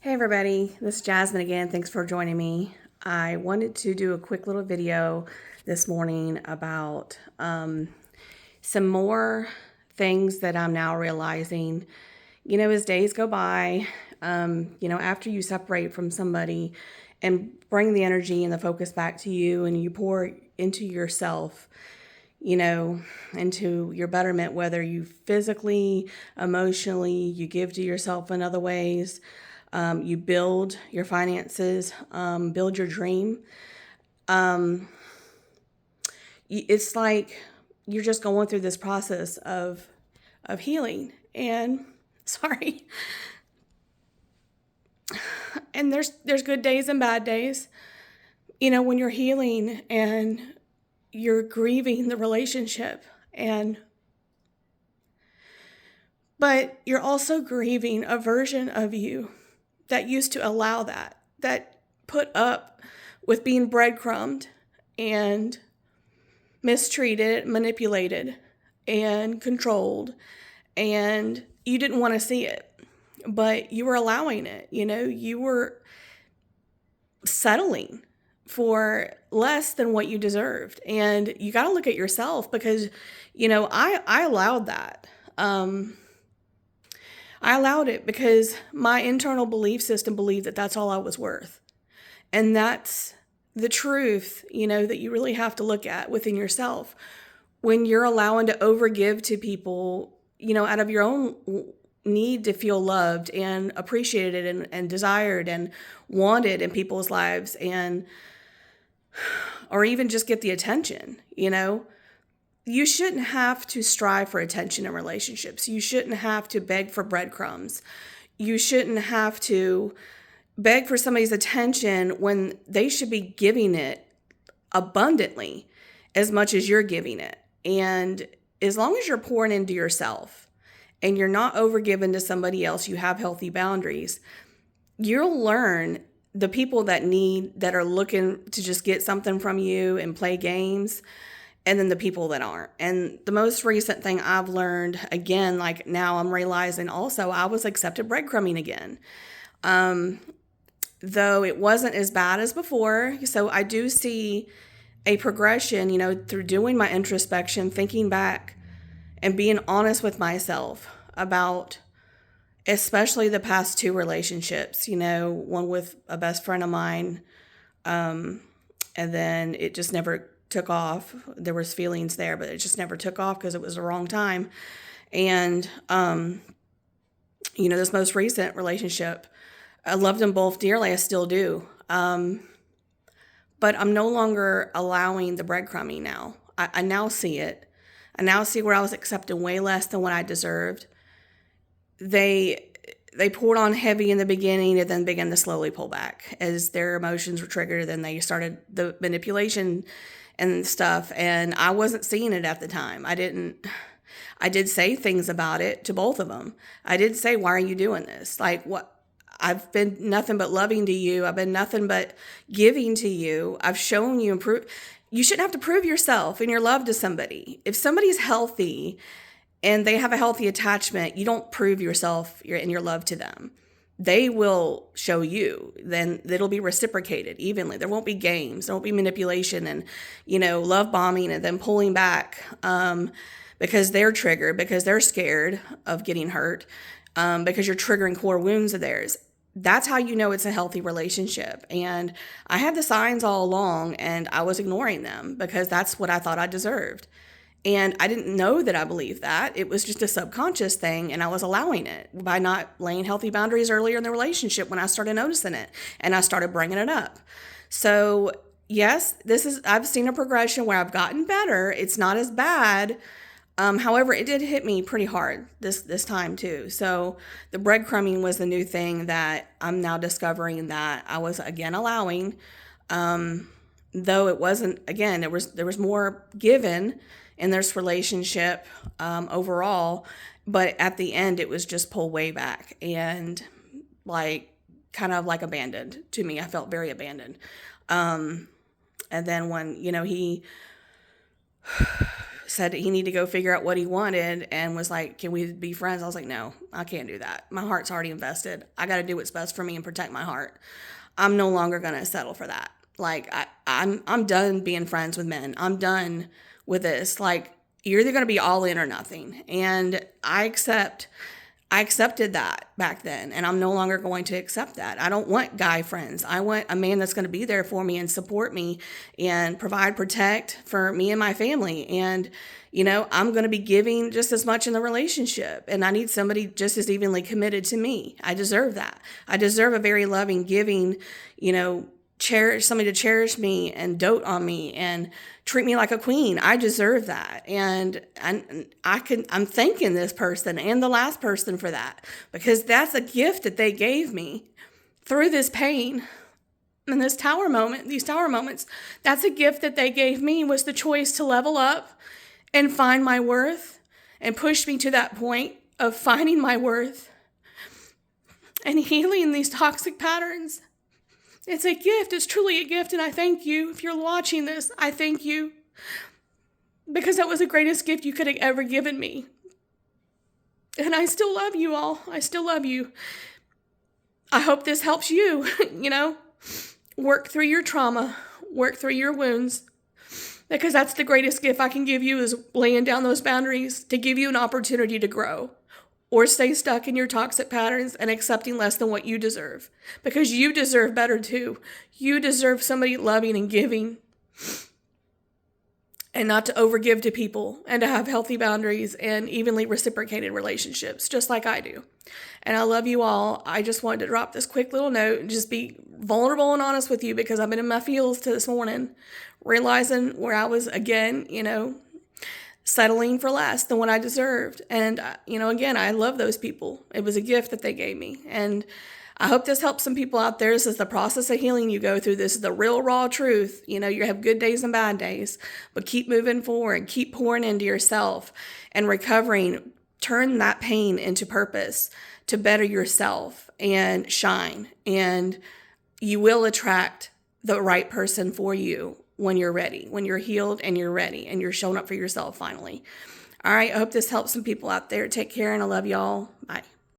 Hey everybody, this is Jasmine again. Thanks for joining me. I wanted to do a quick little video this morning about some more things that I'm now realizing, as days go by, after you separate from somebody and bring the energy and the focus back to you and you pour into yourself, into your betterment, whether you physically, emotionally, you give to yourself in other ways. You build your finances, build your dream. It's like you're just going through this process of healing. And sorry, and there's good days and bad days. When you're healing and you're grieving the relationship, but you're also grieving a version of you that used to allow that put up with being breadcrumbed and mistreated, manipulated, and controlled, and you didn't want to see it, but you were allowing it. You were settling for less than what you deserved, and you got to look at yourself because, I allowed that. I allowed it because my internal belief system believed that that's all I was worth. And that's the truth, that you really have to look at within yourself. When you're allowing to overgive to people, out of your own need to feel loved and appreciated and desired and wanted in people's lives, or even just get the attention, you shouldn't have to strive for attention in relationships. You shouldn't have to beg for breadcrumbs. You shouldn't have to beg for somebody's attention when they should be giving it abundantly as much as you're giving it. And as long as you're pouring into yourself and you're not overgiving to somebody else, you have healthy boundaries, you'll learn the people that are looking to just get something from you and play games, and then the people that aren't. And the most recent thing I've learned, again, like now I'm realizing also, I was accepted breadcrumbing again. Though it wasn't as bad as before. So I do see a progression, through doing my introspection, thinking back and being honest with myself about especially the past two relationships, one with a best friend of mine, and then it just never took off. There was feelings there, but it just never took off because it was the wrong time. And, this most recent relationship, I loved them both dearly. I still do. But I'm no longer allowing the breadcrumbing now. I now see it. I now see where I was accepting way less than what I deserved. They poured on heavy in the beginning and then began to slowly pull back as their emotions were triggered. Then they started the manipulation and stuff, and I wasn't seeing it at the time. I did say things about it to both of them. I did say, why are you doing this? Like, what? I've been nothing but loving to you. I've been nothing but giving to you. I've shown you you shouldn't have to prove yourself and your love to somebody. If somebody's healthy and they have a healthy attachment, you don't prove yourself and your love to them. They will show you, then it'll be reciprocated evenly. There won't be games, there won't be manipulation and, love bombing and then pulling back because they're triggered, because they're scared of getting hurt, because you're triggering core wounds of theirs. That's how you know it's a healthy relationship. And I had the signs all along and I was ignoring them because that's what I thought I deserved. And I didn't know that I believed that. It was just a subconscious thing, and I was allowing it by not laying healthy boundaries earlier in the relationship when I started noticing it, and I started bringing it up. So, yes, I've seen a progression where I've gotten better. It's not as bad. However, it did hit me pretty hard this time too. So the breadcrumbing was the new thing that I'm now discovering that I was again allowing, though it wasn't, again, there was more given in this relationship overall, but at the end it was just pulled way back and kind of like abandoned to me. I felt very abandoned. And then when, he said he needed to go figure out what he wanted and was like, can we be friends? I was like, no, I can't do that. My heart's already invested. I got to do what's best for me and protect my heart. I'm no longer going to settle for that. Like, I'm done being friends with men. I'm done with this. Like, you're either going to be all in or nothing. And I accepted that back then, and I'm no longer going to accept that. I don't want guy friends. I want a man that's going to be there for me and support me and protect for me and my family. And, I'm going to be giving just as much in the relationship, and I need somebody just as evenly committed to me. I deserve that. I deserve a very loving, giving, somebody to cherish me and dote on me and treat me like a queen. I deserve that. And I'm thanking this person and the last person for that, because that's a gift that they gave me through this pain and these tower moments. That's a gift that they gave me, was the choice to level up and find my worth, and push me to that point of finding my worth and healing these toxic patterns. It's a gift. It's truly a gift. And I thank you. If you're watching this, I thank you, because that was the greatest gift you could have ever given me. And I still love you all. I still love you. I hope this helps you, work through your trauma, work through your wounds, because that's the greatest gift I can give you, is laying down those boundaries to give you an opportunity to grow, or stay stuck in your toxic patterns and accepting less than what you deserve, because you deserve better too. You deserve somebody loving and giving, and not to overgive to people, and to have healthy boundaries and evenly reciprocated relationships, just like I do. And I love you all. I just wanted to drop this quick little note and just be vulnerable and honest with you, because I've been in my feels to this morning, realizing where I was again, settling for less than what I deserved. And, again, I love those people. It was a gift that they gave me. And I hope this helps some people out there. This is the process of healing you go through. This is the real, raw truth. You have good days and bad days, but keep moving forward. Keep pouring into yourself and recovering. Turn that pain into purpose to better yourself and shine. And you will attract the right person for you when you're ready, when you're healed and you're ready and you're showing up for yourself finally. All right. I hope this helps some people out there. Take care, and I love y'all. Bye.